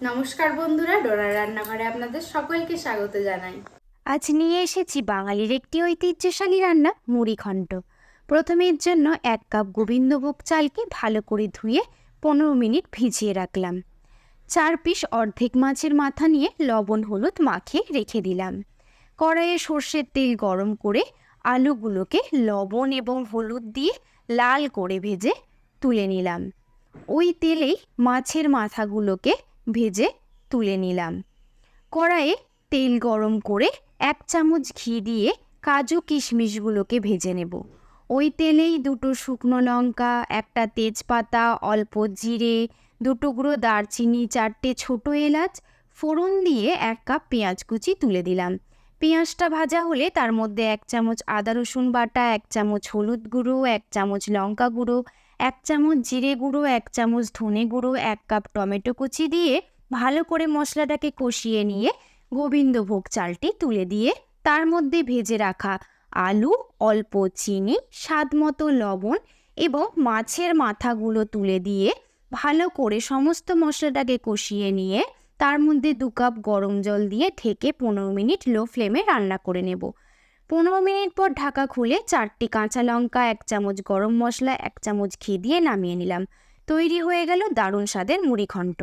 নমস্কার বন্ধুরা, ডোরার রান্নাঘরে আপনাদের সকলকে স্বাগত জানাই। আজ নিয়ে এসেছি বাঙালির একটি ঐতিহ্যশালী রান্না মুড়িঘণ্ট। প্রথমে এর জন্য 1 কাপ গোবিন্দভোগ চালকে ভালো করে ধুয়ে 15 মিনিট ভিজিয়ে রাখলাম। 4 পিস অর্ধেক মাছের মাথা নিয়ে লবণ হলুদ মাখিয়ে রেখে দিলাম। কড়াইয়ে সর্ষের তেল গরম করে আলুগুলোকে লবণ এবং হলুদ দিয়ে লাল করে ভেজে তুলে নিলাম। ওই তেলেই মাছের মাথাগুলোকে ভেজে তুলে নিলাম। কড়াইয়ে তেল গরম করে 1 চামচ ঘি দিয়ে কাজু কিশমিশগুলোকে ভেজে নেব। ওই তেলেই 2টো শুকনো লঙ্কা, 1টা তেজপাতা, অল্প জিরে, 2 টুকরো দারচিনি, 4টে ছোটো এলাচ ফোড়ন দিয়ে 1 কাপ পেঁয়াজ কুচি তুলে দিলাম। পেঁয়াজটা ভাজা হলে তার মধ্যে 1 চামচ আদা রসুন বাটা, 1 চামচ হলুদ গুঁড়ো, 1 চামচ লঙ্কা গুঁড়ো, 1 চামচ জিরে গুঁড়ো, 1 চামচ ধনে গুঁড়ো, 1 কাপ টমেটো কুচি দিয়ে ভালো করে মশলাটাকে কষিয়ে নিয়ে গোবিন্দভোগ চালটি তুলে দিয়ে তার মধ্যে ভেজে রাখা আলু, অল্প চিনি, স্বাদ মতো লবণ এবং মাছের মাথাগুলো তুলে দিয়ে ভালো করে সমস্ত মশলাটাকে কষিয়ে নিয়ে তার মধ্যে 2 কাপ গরম জল দিয়ে ঢেকে 15 মিনিট লো ফ্লেমে রান্না করে নেব। 15 মিনিট পর ঢাকা খুলে 4টি কাঁচা লঙ্কা, 1 চামচ গরম মশলা, 1 চামচ ঘি দিয়ে নামিয়ে নিলাম। তৈরি হয়ে গেল দারুণ স্বাদের মুড়িঘণ্ট।